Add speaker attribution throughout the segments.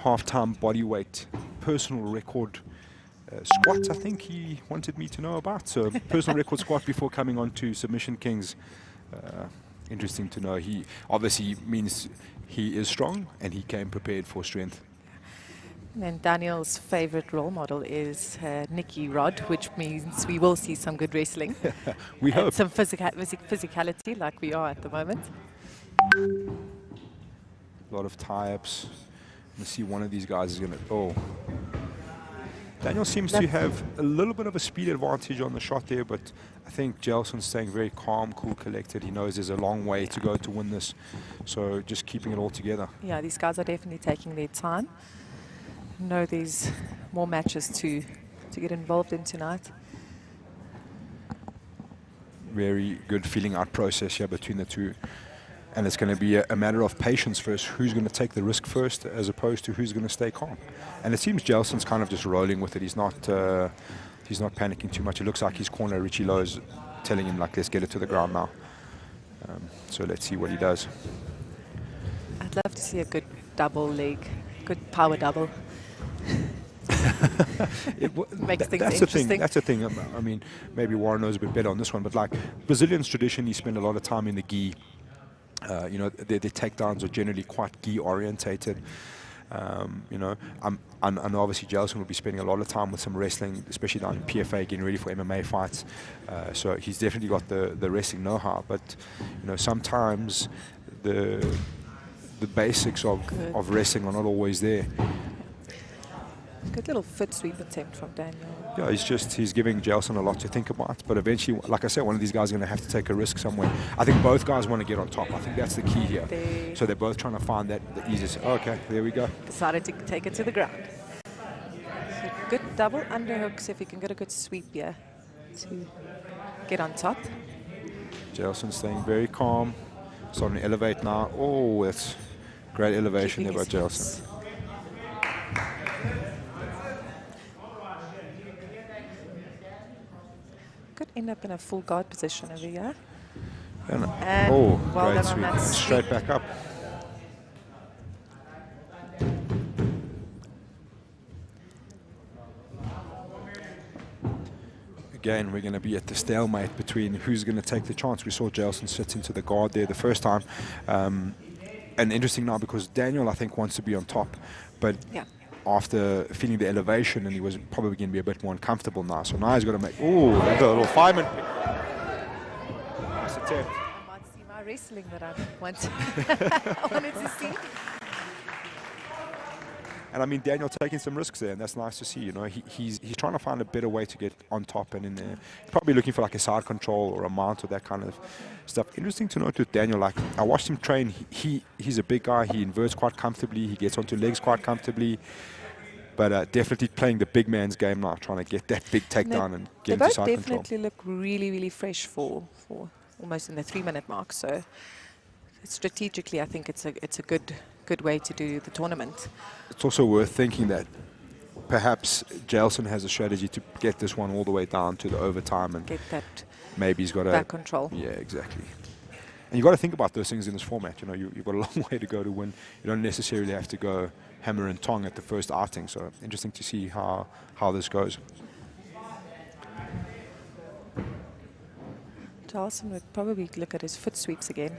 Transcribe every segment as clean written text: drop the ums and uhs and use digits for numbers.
Speaker 1: half-time body weight personal record squat, I think he wanted me to know about. So personal record squat before coming on to Submission Kings. Interesting to know. He obviously means he is strong and he came prepared for strength.
Speaker 2: And Daniel's favorite role model is Nikki Rod, which means we will see some good wrestling.
Speaker 1: We hope.
Speaker 2: Some physicality like we are at the moment.
Speaker 1: A lot of tie-ups. Let's see, one of these guys is going to... Oh. Daniel seems to have a little bit of a speed advantage on the shot there, but I think Jailson's staying very calm, cool, collected. He knows there's a long way to go to win this, so just keeping it all together.
Speaker 2: Yeah, these guys are definitely taking their time. Know there's more matches to get involved in tonight.
Speaker 1: Very good feeling out process here between the two. And it's going to be a matter of patience first. Who's going to take the risk first as opposed to who's going to stay calm. And it seems Jailson's kind of just rolling with it. He's not panicking too much. It looks like his corner, Richie Lowe's, telling him, like, let's get it to the ground now. So let's see what he does.
Speaker 2: I'd love to see a good double leg, good power double. Makes things interesting.
Speaker 1: That's the thing. I mean, maybe Warren knows a bit better on this one, but like Brazilians traditionally spend a lot of time in the gi. You know, their takedowns are generally quite gi orientated. You know, and obviously Jailson will be spending a lot of time with some wrestling, especially down in PFA, getting ready for MMA fights. So he's definitely got the wrestling know-how. But you know, sometimes the basics of wrestling are not always there.
Speaker 2: Good little foot sweep attempt from Daniel.
Speaker 1: Yeah, he's giving Jailson a lot to think about. But eventually, like I said, one of these guys is going to have to take a risk somewhere. I think both guys want to get on top. I think that's the key here. So they're both trying to find the easiest. Okay, there we go.
Speaker 2: Decided to take it to the ground. So good double underhook, so if he can get a good sweep here to get on top.
Speaker 1: Jailson staying very calm. Starting to elevate now. Oh, that's great elevation there by Jailson.
Speaker 2: Could end up in a full guard position over here.
Speaker 1: And
Speaker 2: well
Speaker 1: great sweep. Straight back up. Again, we're going to be at the stalemate between who's going to take the chance. We saw Jailson sit into the guard there the first time. And interesting now because Daniel, I think, wants to be on top. But after feeling the elevation, and he was probably going to be a bit more uncomfortable now. So now he's got to make, a little fireman. Nice attempt.
Speaker 2: I might see my wrestling that I wanted to see.
Speaker 1: And I mean, Daniel taking some risks there, and that's nice to see. You know, he's trying to find a better way to get on top and in there. He's probably looking for like a side control or a mount or that kind of stuff. Interesting to note with Daniel, like I watched him train. He's a big guy. He inverts quite comfortably. He gets onto legs quite comfortably. But definitely playing the big man's game now, trying to get that big takedown and get into side control.
Speaker 2: They both definitely look really, really fresh for almost in the 3-minute mark. So strategically, I think it's a good way to do the tournament.
Speaker 1: It's also worth thinking that perhaps Jailson has a strategy to get this one all the way down to the overtime and
Speaker 2: get that
Speaker 1: maybe he's got
Speaker 2: back control.
Speaker 1: Yeah, exactly. And you've got to think about those things in this format. You know, you've got a long way to go to win. You don't necessarily have to go hammer and tong at the first outing. So interesting to see how this goes.
Speaker 2: Jailson would probably look at his foot sweeps again.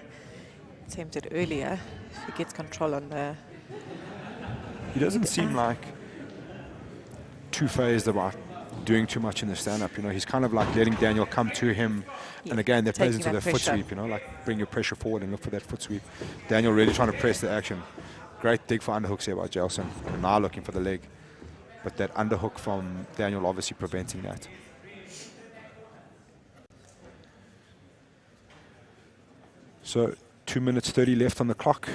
Speaker 2: Attempted earlier. If he gets control on the...
Speaker 1: He doesn't seem like too phased about doing too much in the stand-up. You know, he's kind of like letting Daniel come to him. Yeah, and again, that plays into the foot sweep, you know, like bring your pressure forward and look for that foot sweep. Daniel really trying to press the action. Great dig for underhooks here by Jailson. And now looking for the leg. But that underhook from Daniel obviously preventing that. So 2 minutes 30 left on the clock.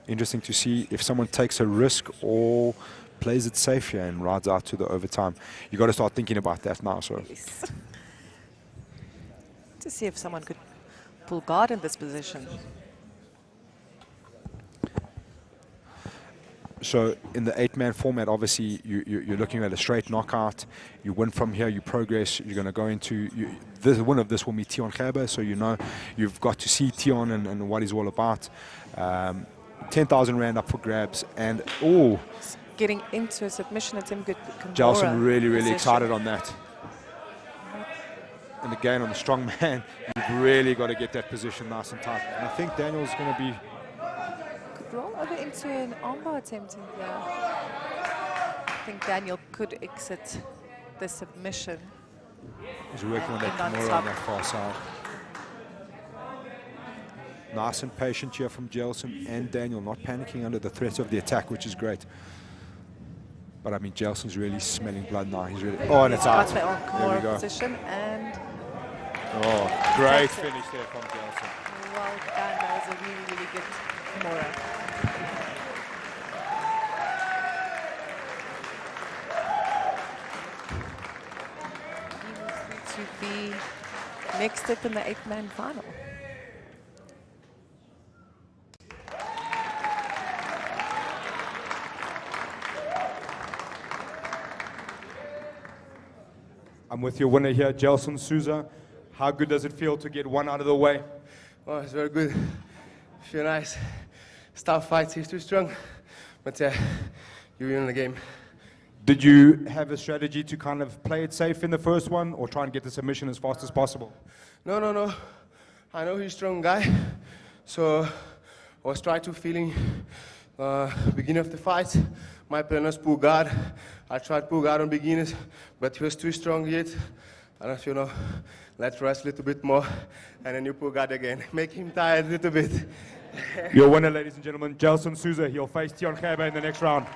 Speaker 1: Interesting to see if someone takes a risk or plays it safe here and rides out to the overtime. You got to start thinking about that now. So
Speaker 2: yes. To see if someone could pull guard in this position.
Speaker 1: So in the 8-man format, obviously you're looking at a straight knockout. You win from here, you progress. You're going to go into the winner of this will be Tion Gerber, so you know you've got to see Tion and what he's all about. 10,000 rand up for grabs, and
Speaker 2: getting into a submission attempt. Good
Speaker 1: Jailson really, really
Speaker 2: position.
Speaker 1: excited on that. And again, on the strong man, you've really got to get that position nice and tight. And I think Daniel's going to be...
Speaker 2: Could roll over into an armbar attempt in here. I think Daniel could exit the submission.
Speaker 1: He's working on that
Speaker 2: And on
Speaker 1: Kimura
Speaker 2: top.
Speaker 1: on that far side. Nice and patient here from Jailson and Daniel, not panicking under the threat of the attack, which is great. But I mean, Jailson's really smelling blood now. He's really... Oh, and it's out.
Speaker 2: Got the
Speaker 1: There we
Speaker 2: Kimura
Speaker 1: go.
Speaker 2: position, and
Speaker 1: Oh, great
Speaker 2: That's it.
Speaker 1: finish there from Jailson.
Speaker 2: well done. That was a really, really good Kimura. He moves through to the next step in the 8-man final.
Speaker 3: I'm with your winner here, Jailson Sousa. How good does it feel to get one out of the way?
Speaker 4: Oh, it's very good. Feel nice. It's tough fight. He's too strong. But you win the game.
Speaker 3: Did you have a strategy to kind of play it safe in the first one or try and get the submission as fast as possible?
Speaker 4: No. I know he's a strong guy. So I was trying to feeling beginning of the fight. My plan was pull guard. I tried pull guard on beginners, but he was too strong yet. I don't know, let's rest a little bit more, and then you pull guard again. Make him tired a little bit.
Speaker 3: Your winner, ladies and gentlemen, Jailson Sousa. He'll face Tion Gerber in the next round.